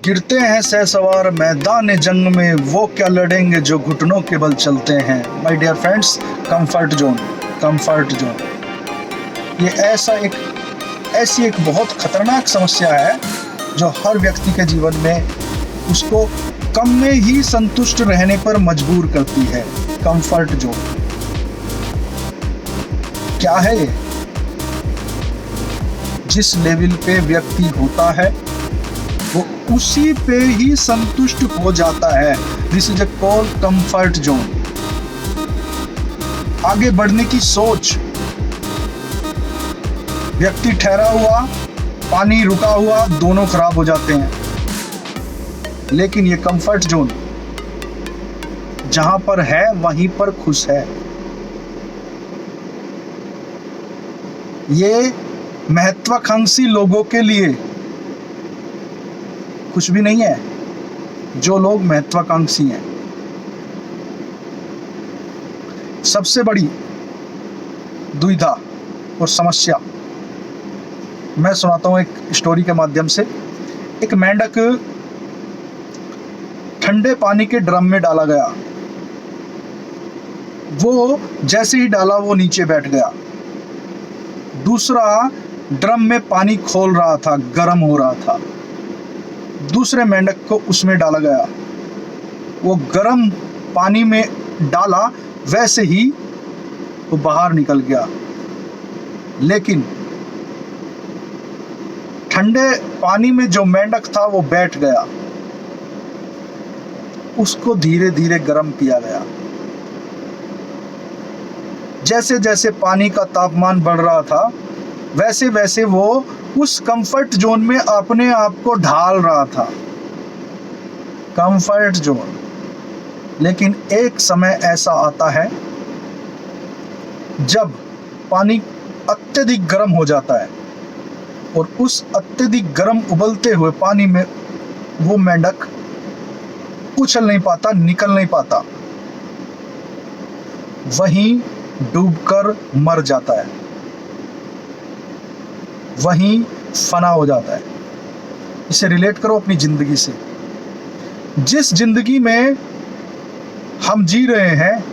गिरते हैं सहसवार मैदान जंग में, वो क्या लड़ेंगे जो घुटनों के बल चलते हैं। My dear friends, comfort zone, comfort zone ये ऐसी एक बहुत खतरनाक समस्या है जो हर व्यक्ति के जीवन में उसको कम में ही संतुष्ट रहने पर मजबूर करती है। कंफर्ट जोन क्या है ये? जिस लेवल पे व्यक्ति होता है वो उसी पे ही संतुष्ट हो जाता है। This is a called comfort zone. आगे बढ़ने की सोच, व्यक्ति ठहरा हुआ, पानी रुका हुआ, दोनों खराब हो जाते हैं। लेकिन ये कंफर्ट जोन जहां पर है वहीं पर खुश है। ये महत्वाकांक्षी लोगों के लिए कुछ भी नहीं है। जो लोग महत्वाकांक्षी हैं, सबसे बड़ी दुविधा और समस्या मैं सुनाता हूं एक स्टोरी के माध्यम से। एक मेंढक ठंडे पानी के ड्रम में डाला गया। वो जैसे ही डाला वो नीचे बैठ गया। दूसरा ड्रम में पानी खोल रहा था, गर्म हो रहा था। दूसरे मेंढक को उसमें डाला गया। वो गर्म पानी में डाला, वैसे ही वो बाहर निकल गया। लेकिन ठंडे पानी में जो मेंढक था वो बैठ गया। उसको धीरे धीरे गर्म किया गया। जैसे जैसे पानी का तापमान बढ़ रहा था वैसे वैसे वो उस कंफर्ट जोन में अपने आप को ढाल रहा था। Comfort zone. लेकिन एक समय ऐसा आता है जब पानी अत्यधिक गर्म हो जाता है और उस अत्यधिक गर्म उबलते हुए पानी में वो मेंढक उछल नहीं पाता, निकल नहीं पाता, वहीं डूबकर मर जाता है, वहीं फना हो जाता है। इसे रिलेट करो अपनी जिंदगी से। जिस जिंदगी में हम जी रहे हैं,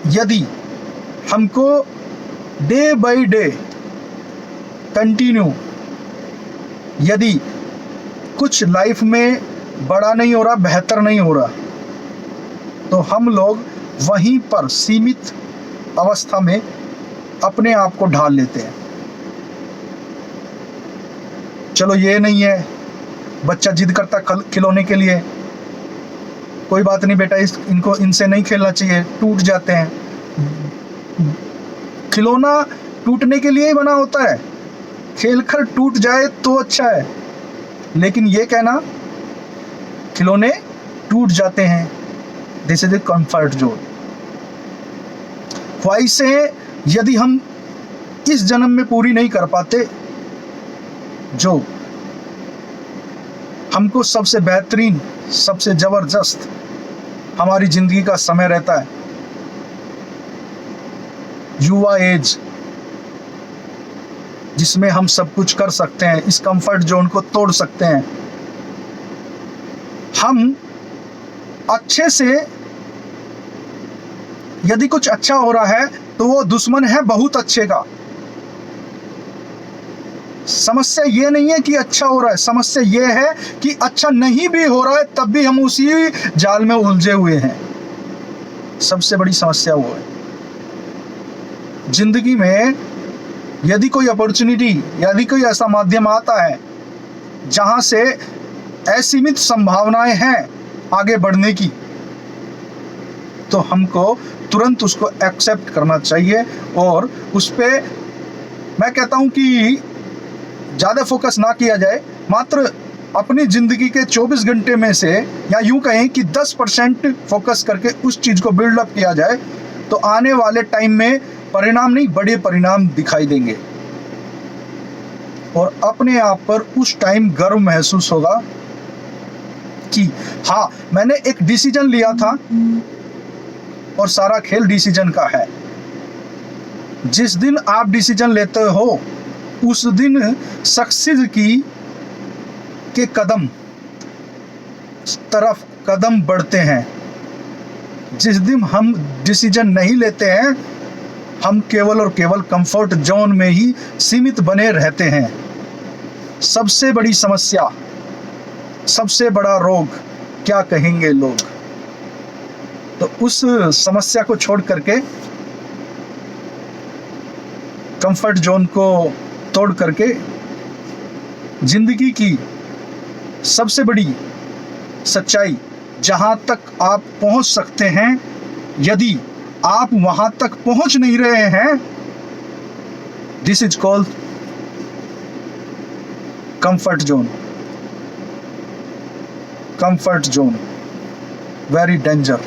यदि हमको डे बाय डे कंटिन्यू यदि कुछ लाइफ में बड़ा नहीं हो रहा, बेहतर नहीं हो रहा, तो हम लोग वहीं पर सीमित अवस्था में अपने आप को ढाल लेते हैं। चलो ये नहीं है, बच्चा जिद करता खिलौने के लिए, कोई बात नहीं बेटा, इनसे नहीं खेलना चाहिए, टूट जाते हैं। खिलौना टूटने के लिए ही बना होता है, खेलकर टूट जाए तो अच्छा है। लेकिन ये कहना खिलौने टूट जाते हैं, this is the comfort zone. ख्वाहिशें यदि हम इस जन्म में पूरी नहीं कर पाते, जो हमको सबसे बेहतरीन, सबसे जबरदस्त हमारी जिंदगी का समय रहता है, युवा एज, जिसमें हम सब कुछ कर सकते हैं, इस कंफर्ट जोन को तोड़ सकते हैं। हम अच्छे से, यदि कुछ अच्छा हो रहा है तो वो दुश्मन है बहुत अच्छे का। समस्या ये नहीं है कि अच्छा हो रहा है, समस्या ये है कि अच्छा नहीं भी हो रहा है तब भी हम उसी जाल में उलझे हुए हैं। सबसे बड़ी समस्या वो है। जिंदगी में यदि कोई अपॉर्चुनिटी, यदि कोई ऐसा माध्यम आता है जहां से असीमित संभावनाएं हैं आगे बढ़ने की, तो हमको तुरंत उसको एक्सेप्ट करना चाहिए और उस पे मैं कहता हूं कि ज़्यादा फोकस ना किया जाए। मात्र अपनी ज़िंदगी के 24 घंटे में से, या यूं कहें कि 10% फोकस करके उस चीज़ को बिल्डअप किया जाए, तो आने वाले टाइम में परिणाम नहीं, बड़े परिणाम दिखाई देंगे और अपने आप पर उस टाइम गर्व महसूस होगा कि हाँ, मैंने एक डिसीजन लिया था और सारा खेल डिसीजन का है। जिस दिन आप डिसीजन लेते हो उस दिन सक्सेस की के तरफ कदम बढ़ते हैं। जिस दिन हम डिसीजन नहीं लेते हैं, हम केवल और केवल कंफर्ट जोन में ही सीमित बने रहते हैं। सबसे बड़ी समस्या, सबसे बड़ा रोग, क्या कहेंगे लोग। तो उस समस्या को छोड़ करके, कंफर्ट जोन को तोड़ करके, जिंदगी की सबसे बड़ी सच्चाई, जहां तक आप पहुंच सकते हैं, यदि आप वहां तक पहुंच नहीं रहे हैं, this is called comfort zone. Comfort zone very danger.